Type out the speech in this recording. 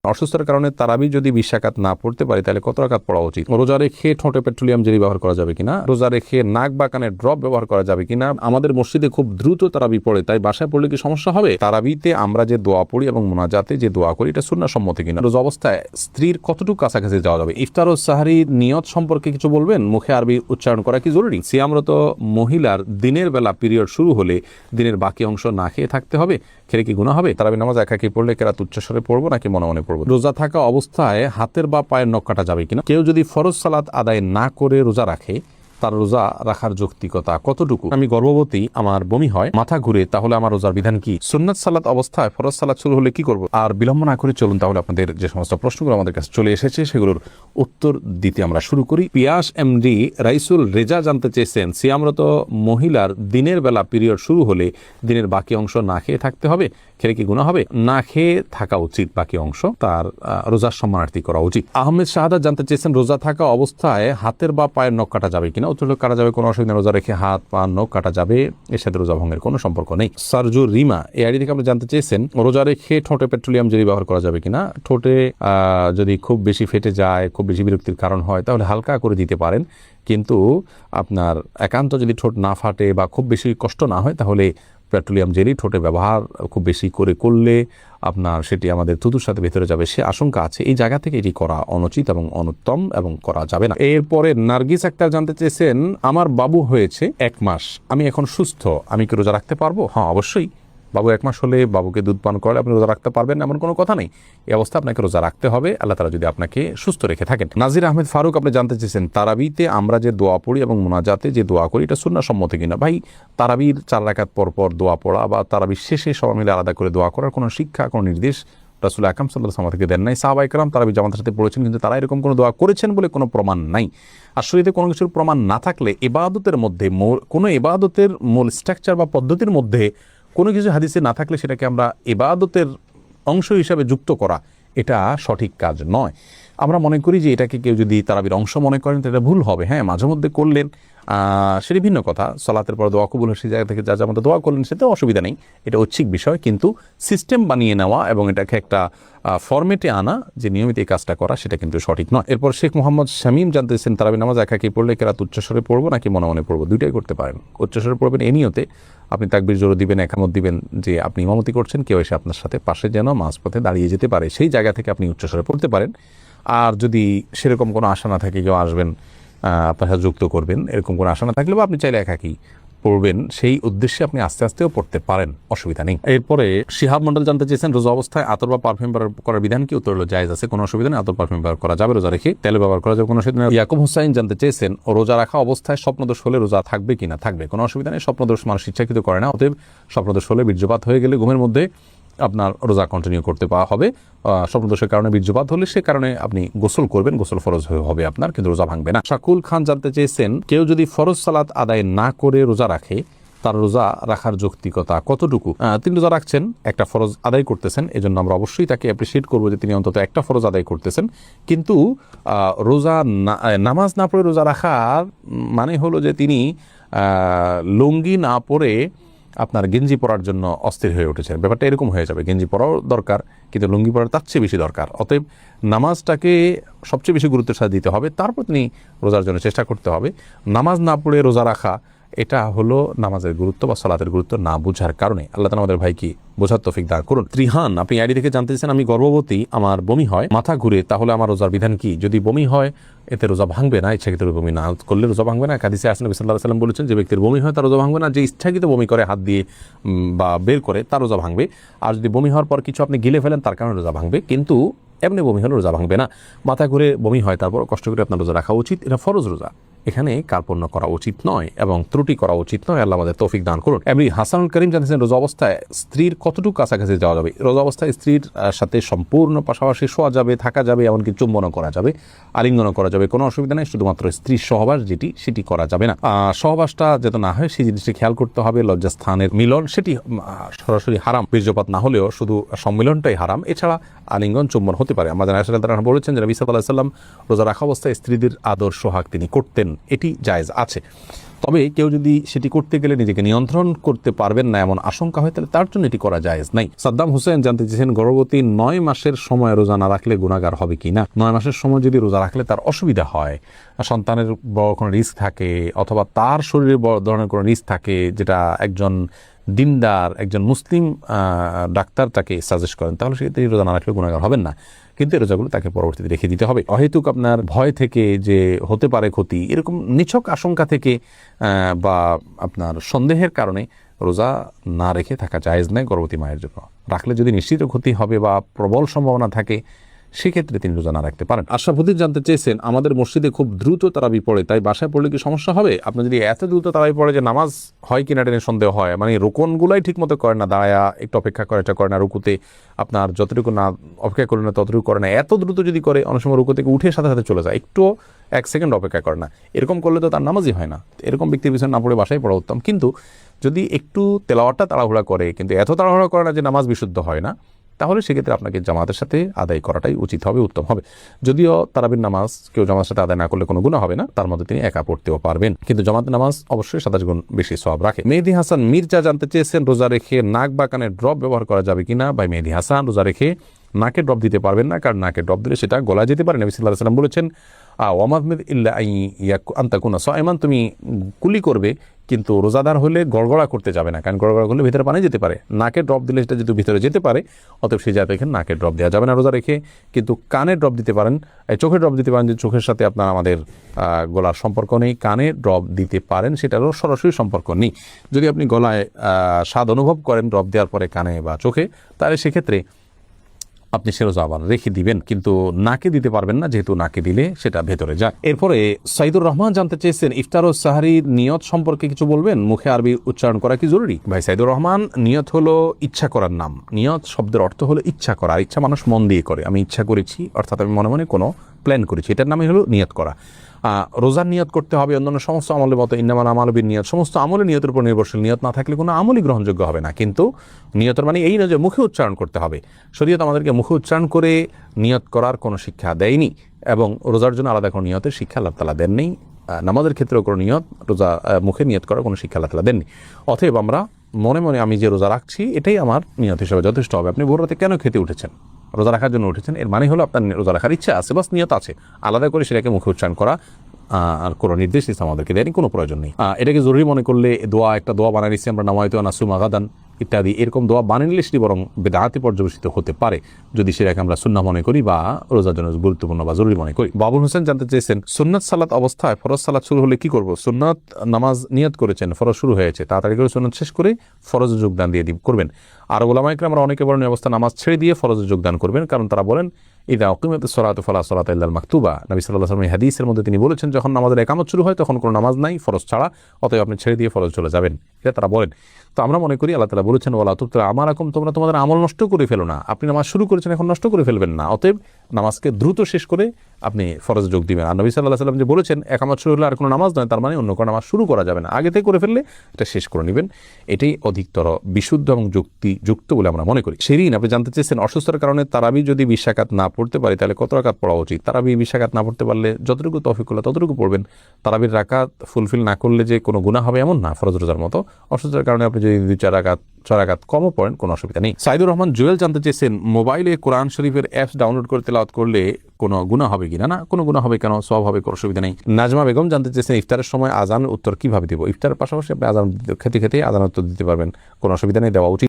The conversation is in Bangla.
অসুস্থতার কারণে তারাবি যদি 20 রাকাত না পড়তে পারি তাহলে কত রাকাত পড়া উচিত? রোজা রেখে ঠোঁটে পেট্রোলিয়াম জেলি ব্যবহার করা যাবে কিনা? রোজা রেখে নাক বা কানে ড্রপ ব্যবহার করা যাবে কিনা? আমাদের মসজিদে খুব দ্রুত তারাবি পড়ে, তাই বাসায় পড়লে কি সমস্যা হবে? তারাবিতে আমরা যে দোয়া পড়ি এবং মোনাজাতে যে দোয়া করি এটা সুন্নাহ সম্মত কিনা? রোজা অবস্থায় স্ত্রীর কতটুকু কাছাকাছি যাওয়া যাবে? ইফতার ও সাহরি নিয়ত সম্পর্কে কিছু বলবেন? মুখে আরবি উচ্চারণ করা কি জরুরি? সিয়ামরত মহিলার দিনের বেলা পিরিয়ড শুরু হলে দিনের বাকি অংশ না খেয়ে থাকতে হবে, খেলে কি গুনাহ হবে? তারাবি নামাজ একাকি পড়লে কেরাত উচ্চস্বরে পড়বো নাকি মনে মনে পড়বো? রোজা থাকা অবস্থায় হাতের বা পায়ের নখ কাটা যাবে কিনা? কেউ যদি ফরজ সালাত আদায় না করে রোজা রাখে, তার রোজা রাখার যৌক্তিকতা কতটুকু? আমি গর্ভবতী, আমার বমি হয়, মাথা ঘুরে, তাহলে আমার রোজার বিধান কি? সুন্নাত সালাত অবস্থায় ফরজ সালাত শুরু হলে কি করব? আর বিলম্ব না করে চলুন তাহলে আপনাদের যে সমস্ত প্রশ্নগুলো আমাদের কাছে চলে এসেছে সেগুলোর উত্তর দিতে আমরা শুরু করি। পিয়াস এমডি রাইসুল রেজা জানতে চেয়েছেন, সিয়ামরত মহিলার দিনের বেলা পিরিয়ড শুরু হলে দিনের বাকি অংশ না খেয়ে থাকতে হবে, খেলে কি গুনাহ হবে? না খেয়ে থাকা উচিত, বাকি অংশ তার রোজার সম্মানার্থী করা উচিত। আহমেদ শাহাদাত জানতে চেয়েছেন, রোজা থাকা অবস্থায় হাতের বা পায়ের নখ কাটা যাবে কিনা? উত্তর কাটা যাবে, কোনো অসুবিধা। রোজা রেখে হাত পা নখ কাটা যাবে, এর সাথে রোজা ভঙ্গের কোনো সম্পর্ক নেই। সারজু রিমা এই আইডি থেকে আপনি জানতে চেয়েছেন, রোজা রেখে ঠোঁটে পেট্রোলিয়াম জেলি ব্যবহার করা যাবে কিনা? ঠোঁটে যদি খুব বেশি ফেটে যায়, খুব বেশি বিরক্তির কারণ হয়, তাহলে হালকা করে দিতে পারেন, কিন্তু আপনার একান্ত যদি ঠোঁট না ফাটে বা খুব বেশি কষ্ট না হয় তাহলে পেট্রোলিয়াম জেলি ঠোঁটে ব্যবহার খুব বেশি করে করলে আপনার সেটি আমাদের থুতুর সাথে ভেতরে যাবে, সে আশঙ্কা আছে। এই জায়গা থেকে এটি করা অনুচিত এবং অনুত্তম এবং করা যাবে না। এরপরে নার্গিস আক্তার জানতে চেয়েছেন, আমার বাবু হয়েছে 1 মাস, আমি এখন সুস্থ, আমি কি রোজা রাখতে পারবো? হ্যাঁ, অবশ্যই। বাবু 1 মাস হলে বাবুকে দুধ পান করলে আপনি রোজা রাখতে পারবেন, এমন কোনো কথা নেই। এই অবস্থা আপনাকে রোজা রাখতে হবে, আল্লাহ তাআলা যদি আপনাকে সুস্থ রেখে থাকেন। নাজির আহমেদ ফারুক আপনি জানতে চেয়েছেন, তারাবিতে আমরা যে দোয়া পড়ি এবং মোনাজাতে যে দোয়া করি এটা সুন্নাহ সম্মত কিনা? ভাই, তারাবির 4 রাকাত পর পর দোয়া পড়া বা তারাবির শেষে সবাই মিলে আলাদা করে দোয়া করার কোনো শিক্ষা, কোনো নির্দেশ রাসূল আকরাম সাল্লাল্লাহু আলাইহি ওয়াসাল্লাম থেকে দেন নাই। সাহাবায়ে কেরাম তারাবি জামাতের সাথে পড়েছেন, কিন্তু তারা এরকম কোনো দোয়া করেছেন বলে কোনো প্রমাণ নাই। আর শরীয়তে কোনো কিছুর প্রমাণ না থাকলে ইবাদতের মধ্যে কোনো ইবাদতের মূল স্ট্রাকচার বা পদ্ধতির মধ্যে কোনো কিছু হাদিসে না থাকলে সেটাকে আমরা ইবাদতের অংশ হিসাবে যুক্ত করা, এটা সঠিক কাজ নয়। আমরা মনে করি যে এটাকে কেউ যদি তারাবির অংশ মনে করেন তো এটা ভুল হবে। হ্যাঁ, মাঝে মধ্যে করলেন সেটি ভিন্ন কথা, সালাতের পর দোয়া কবুল সেই জায়গা থেকে যা যা মতো দোয়া করলেন সেটাও অসুবিধা নেই, এটা ঐচ্ছিক বিষয়। কিন্তু সিস্টেম বানিয়ে নেওয়া এবং এটাকে একটা ফরম্যাটে আনা যে নিয়মিত এই কাজটা করা, সেটা কিন্তু সঠিক নয়। এরপর শেখ মোহাম্মদ শামীম জানতেছেন, তারাবি নামাজ একাকি পড়লে কেরাত উচ্চস্বরে পড়বো নাকি মনে মনে পড়বো? দুইটাই করতে পারেন। উচ্চস্বরে পড়বেন এই নিয়তে, আপনি তাকবীর জোরে দিবেন, একামত দিবেন যে আপনি ইমামতি করছেন, কেউ এসে আপনার সাথে পাশে যেন মাঝপথে দাঁড়িয়ে যেতে পারে, সেই জায়গা থেকে আপনি উচ্চস্বরে পড়তে পারেন। আর যদি সেরকম কোনো আশা না থাকে, কেউ আসবেন আপনার সাথে যুক্ত করবেন, এরকম কোনো আশা না থাকলে বা আপনি চাইলে একাকি পড়বেন, সেই উদ্দেশ্যে আপনি আস্তে আস্তেও পড়তে পারেন, অসুবিধা নেই। এরপরে শিহাব মন্ডল জানতে চেয়েছেন, রোজা অবস্থায় আতর বা পারফিউম ব্যবহার করার বিধান কি? উত্তর হলো জায়েজ আছে, কোনো অসুবিধা নেই। আতর পারফিউম ব্যবহার করা যাবে, রোজা রেখে তেল ব্যবহার করা যাবে, কোনো অসুবিধা নেই। ইয়াকুব হোসাইন জানতে চেয়েছেন, রোজা রাখা অবস্থায় স্বপ্নদোষ হলে রোজা থাকবে কিনা? থাকবে, কোনো অসুবিধা নেই। স্বপ্নদোষ মানুষ ইচ্ছাকৃত করে না, অতএব স্বপ্নদোষ হলে, বীর্যপাত হয়ে গেলে ঘুমের মধ্যে আপনার রোজা কন্টিনিউ করতে পাওয়া হবে। স্বপ্নদোষের কারণে বীর্যপাত হলে সে কারণে আপনি গোসল করবেন, গোসল ফরজ হবে আপনার, কিন্তু রোজা ভাঙবে না। শাকুল খান জানতে চেয়েছেন, কেউ যদি ফরজ সালাত আদায় না করে রোজা রাখে, তার রোজা রাখার যৌক্তিকতা কতটুকু? তিনি রোজা রাখছেন, একটা ফরজ আদায় করতেছেন, এজন্য আমরা অবশ্যই তাকে অ্যাপ্রিসিয়েট করবো যে তিনি অন্তত একটা ফরজ আদায় করতেছেন। কিন্তু রোজা নামাজ না পড়ে রোজা রাখার মানে হলো যে তিনি লুঙ্গি না পরে আপনার গেঞ্জি পরার জন্য অস্থির হয়ে উঠেছেন। ব্যাপারটা এরকম হয়ে যাবে, গেঞ্জি পরাও দরকার কিন্তু লুঙ্গি পরার তার চেয়ে বেশি দরকার। অতএব নামাজটাকে সবচেয়ে বেশি গুরুত্বের সাথে দিতে হবে, তারপর তিনি রোজার জন্য চেষ্টা করতে হবে। নামাজ না পড়ে রোজা রাখা এটা হলো নামাজের গুরুত্ব বা সালাতের গুরুত্ব না বুঝার কারণে। আল্লাহ তাআলা আমাদের ভাইকে বোঝার তৌফিক দান করুন। ত্রিহান আপনি আইডি থেকে জানতে চাইছেন, আমি গর্ভবতী, আমার বমি হয়, মাথা ঘুরে, তাহলে আমার রোজার বিধান কি? যদি বমি হয় এতে রোজা ভাঙবে না, ইচ্ছাকৃত বমি না করলে রোজা ভাঙবে না। হাদিসে আসলে নবী সাল্লাল্লাহু আলাইহি ওয়াসাল্লাম বলেছেন, যে ব্যক্তির বমি হয় তার রোজা ভাঙবে না, যে ইচ্ছাকৃত বমি করে হাত দিয়ে বা বের করে তার রোজা ভাঙবে। আর যদি বমি হওয়ার পর কিছু আপনি গিলে ফেলেন তার কারণে রোজা ভাঙবে, কিন্তু এমনি বমি হলে রোজা ভাঙবে না। মাথা ঘুরে বমি হয় তারপর কষ্ট করে আপনার রোজা রাখা উচিত, এটা ফরজ রোজা, এখানে কার্পণ্য করা উচিত নয় এবং ত্রুটি করা উচিত নয়। আল্লাহ আমাদের তৌফিক দান করুন। এমনি হাসানুল করিম জানিয়েছেন, রোজা অবস্থায় স্ত্রীর কতটুকু কাছাকাছি যাওয়া যাবে? রোজা অবস্থায় স্ত্রীর সাথে সম্পূর্ণ পাশাপাশি শোয়া যাবে, থাকা যাবে, এমনকি চুম্বনও করা যাবে, আলিঙ্গনও করা যাবে, কোনো অসুবিধা নেই। শুধুমাত্র স্ত্রীর সহবাস সেটি করা যাবে না। সহবাসটা যাতে না হয় সেই জিনিসটি খেয়াল করতে হবে। লজ্জাস্থানের মিলন সেটি সরাসরি হারাম, বীর্যপাত না হলেও শুধু সম্মিলনটাই হারাম। এছাড়া আলিঙ্গন চুম্বন হতে পারে। আমাদের আয়েশা রাদিয়াল্লাহু আনহা বলেছেন যে নবী সাল্লাল্লাহু আলাইহি ওয়াসাল্লাম রোজা রাখা অবস্থায় স্ত্রীদের আদর সোহাগ তিনি করতেন। এটি জায়েজ আছে। তবে কেউ যদি সেটি করতে গেলে নিজেকে নিয়ন্ত্রণ করতে পারবেন না এমন আশঙ্কা হয়, তাহলে তার জন্য এটি করা জায়েজ নাই। সাদ্দাম হোসেন জানতে চেয়েছেন, গর্ভবতী 9 মাসের সময় রোজা না রাখলে গুনাহগার হবে কিনা। 9 মাসের সময় যদি রোজা রাখলে তার অসুবিধা হয়, সন্তানের বড় কোনো রিস্ক থাকে, অথবা তার শরীরে বড় ধরনের কোনো রিস্ক থাকে, যেটা একজন দিনদার একজন মুসলিম ডাক্তার তাকে সাজেস্ট করেন, তাহলে সেক্ষেত্রে রোজা না রাখলে গুনাহগার হবেন না। কিন্তু এই রোজাগুলো তাকে পরবর্তীতে রেখে দিতে হবে। অহেতুক আপনার ভয় থেকে যে হতে পারে ক্ষতি, এরকম নিছক আশঙ্কা থেকে বা আপনার সন্দেহের কারণে রোজা না রেখে থাকা জায়েজ নয় গর্ভবতী মায়ের জন্য। রাখলে যদি নিশ্চিত ক্ষতি হবে বা প্রবল সম্ভাবনা থাকে, সেক্ষেত্রে তিনি রোজা না রাখতে পারেন। আশরাফুদ্দিন জানতে চেয়েছেন, আমাদের মসজিদে খুব দ্রুত তারাবি পড়ে, তাই বাসায় পড়লে কি সমস্যা হবে? আপনার যদি এত দ্রুত তারাবি পড়ে যে নামাজ হয় কিনা টেনে সন্দেহ হয়, মানে রোকনগুলাই ঠিক মতো করে না, দাঁড়ায়া একটু অপেক্ষা করে, এটা করে না, রুকুতে আপনার যতটুকু না অপেক্ষা করে না ততটুকু করে না, এত দ্রুত যদি করে অনেক সময় রুকু থেকে উঠে সাথে সাথে চলে যায়, একটু 1 সেকেন্ড অপেক্ষা করে না, এরকম করলে তো তার নামাজই হয় না। এরকম ব্যক্তির পিছনে না পড়ে বাসায় পড়া উত্তম। কিন্তু যদি একটু তেলাওয়াতটা তাড়াহুড়া করে, কিন্তু এত তাড়াহুড়া করে না যে নামাজ বিশুদ্ধ হয় না, তাহলে সেক্ষেত্রে আপনাকে জামাতের সাথে আদায় করাটাই উচিত হবে, উত্তম হবে। যদিও তারাবির নামাজ কেউ জামাতের সাথে আদায় না করলে কোনো গুনাহ হবে না, তার মধ্যে তিনি একা পড়তেও পারবেন, কিন্তু জামাতের নামাজ অবশ্যই 27 গুণ বেশি সওয়াব রাখে। মেহেদী হাসান মির্জা জানতে চেয়েছেন, রোজা রেখে নাক বা কানে ড্রপ ব্যবহার করা যাবে কিনা। ভাই মেহেদী হাসান, রোজা রেখে নাকে ড্রপ দিতে পারবেন না, কারণ নাকে ড্রপ দিলে সেটা গলায় যেতে পারে। নবী সাল্লাল্লাহু আলাইহি ওয়াসাল্লাম বলেছেন, ওয়ামাদমিদ ইল্লা আন তাকুনা সাইমান, তুমি কুলি করবে কিন্তু রোজাদার হলে গড়গড়া করতে যাবে না, কারণ গড়গড়া করলে ভিতরে পানি যেতে পারে। নাকে ড্রপ দিলে সেটা যেহেতু ভিতরে যেতে পারে, অতএব সেই জায়গায় এখানে নাকে ড্রপ দেওয়া যাবে না রোজা রেখে। কিন্তু কানে ড্রপ দিতে পারেন, চোখে ড্রপ দিতে পারেন, যে চোখের সাথে আপনার আমাদের গলার সম্পর্ক নেই, কানে ড্রপ দিতে পারেন, সেটারও সরাসরি সম্পর্ক নেই। যদি আপনি গলায় স্বাদ অনুভব করেন ড্রপ দেওয়ার পরে কানে বা চোখে, তাহলে সেক্ষেত্রে আপনি সে রোজা আবার রেখে দিবেন, কিন্তু নাকে দিতে পারবেন না, যেহেতু নাকে দিলে সেটা ভেতরে যায়। এরপরে সাইদুর রহমান জানতে চেয়েছেন, ইফতার ও সাহারির নিয়ত সম্পর্কে কিছু বলবেন, মুখে আরবি উচ্চারণ করা কি জরুরি? ভাই সাইদুর রহমান, নিয়ত হলো ইচ্ছা করার নাম। নিয়ত শব্দের অর্থ হলো ইচ্ছা করা, আর ইচ্ছা মানুষ মন দিয়ে করে। আমি ইচ্ছা করেছি, অর্থাৎ আমি মনে মনে কোনো প্ল্যান করেছি, এটার নামই হলো নিয়ত করা। রোজার নিয়ত করতে হবে অন্যান্য সমস্ত আমলের মতো, ইন্নামাল আমালু বিন্নিয়াত, সমস্ত আমলের নিয়তের উপর নির্ভরশীল। নিয়ত না থাকলে কোনো আমলই গ্রহণযোগ্য হবে না। কিন্তু নিয়তের মানে এই নয় যে মুখে উচ্চারণ করতে হবে। শরীয়ত আমাদেরকে মুখে উচ্চারণ করে নিয়ত করার কোনো শিক্ষা দেয়নি, এবং রোজার জন্য আলাদা কোনো নিয়তের শিক্ষা আল্লাহ তাআলা দেননি। নামাজের ক্ষেত্রেও কোনো নিয়ত, রোজা মুখে নিয়ত করার কোনো শিক্ষা আল্লাহ তাআলা দেননি। অতএব আমরা মনে মনে আমি যে রোজা রাখছি এটাই আমার নিয়ত হিসেবে যথেষ্ট হবে। আপনি ভোর রাতে কেন খেতে উঠেছেন? রোজা রাখার জন্য উঠেছেন, এর মানে হলো আপনার রোজা রাখার ইচ্ছা আছে, বাস নিয়ত আছে। আলাদা করে সেটাকে মুখে উচ্চারণ করা আর কোনো নির্দেশ ইসলাম আমাদেরকে দেয়নি, কোনো প্রয়োজন নেই। এটাকে জরুরি মনে করলে একটা দোয়া বানিয়ে নিচ্ছি আমরা, নামায়তু নাসুমা গাদান ইত্যাদি, এরকম দোয়া বানিয়ে নিলে সেটি বরং বেদাতে পর্যবেসিত হতে পারে, যদি সেটাকে আমরা সুন্নাহ মনে করি বা রোজার জন্য গুরুত্বপূর্ণ বা জরুরি মনে করি। বাবুল হোসেন জানতে চেয়েছেন, সুন্নাত সালাত অবস্থায় ফরজ সালাত শুরু হলে কি করব? সুন্নাত নামাজ নিয়ত করেছেন, ফরজ শুরু হয়েছে, তাড়াতাড়ি করে সুন্নাত শেষ করে ফরজে যোগদান দিয়ে করবেন। আর ওলামায়ে কেরাম আমরা অনেকে বলেন অবস্থা নামাজ ছেড়ে দিয়ে ফরজে যোগদান করবেন, কারণ তারা বলেন ইদা উকিমাতিস সালাতু ফালা সালাতা ইল্লাল মাকতুবা। নবী সাল্লাল্লাহু আলাইহি ওয়াসাল্লাম হাদিসের মধ্যে তিনি বলেছেন, যখন নামাজের ইকামত শুরু হয় তখন কোনো নামাজ নাই ফরজ ছাড়া, অতএব আপনি ছেড়ে দিয়ে ফরজ চলে যাবেন, এটা তারা বলেন। তো আমরা মনে করি আল্লাহ তাআলা বলেছেন, ওয়ালা তুবতিলু আমালাকুম, তোমরা তোমাদের আমল নষ্ট করে ফেলো না। আপনি নামাজ শুরু করেছেন, এখন নষ্ট করে ফেলবেন না। অতএব নামাজকে দ্রুত শেষ করে আপনি ফরজে যোগ দিবেন। আর নবী সাল্লাল্লাহু আলাইহি ওয়াসাল্লাম যে বলেছেন ইকামত শুরু হলে আর কোনো নামাজ নয়, তার মানে অন্য কোনো নামাজ শুরু করা যাবে না, আগে থেকে করে ফেললে এটা শেষ করে নেবেন। এটাই অধিকতর বিশুদ্ধ এবং যুক্তিযুক্ত বলে আমরা মনে করি। শিরিন, আপনি জানতে চেয়েছেন, অসুস্থতার কারণে তারাবি যদি 20 রাকাত না পড়তে পারি তাহলে কত রাকাত পড়া উচিত? তারাবি 20 রাকাত না পড়তে পারলে যতটুকু তৌফিক হলো ততটুকু পড়বেন। তারাবির রাকাত ফুলফিল না করলে যে কোনো গুনাহ হবে এমন না, ফরজ রোজার মতো। অসুস্থতার কারণে আপনি যদি 2-4 রাকাত 6 রাকাত কমও পড়েন, কোনো অসুবিধা নেই। সাইদুর রহমান জুয়েল জানতে চেয়েছেন, মোবাইলে কোরআন শরীফের অ্যাপস ডাউনলোড করে তেলাওয়াত করলে কোনো গুনাহ হবে কিনা? না, কোনো গুনাহ হবে কেন, সওয়াব হবে, কোনো অসুবিধা নেই। নাজমা বেগম জানতে চেয়েছেন, ইফতারের সময় আজানের উত্তর কিভাবে দেব? ইফতারের পাশাপাশি আপনি আজান খেতে খেতে আজানের উত্তর দিতে পারবেন, কোনো অসুবিধা নেই, দেওয়া উচিত।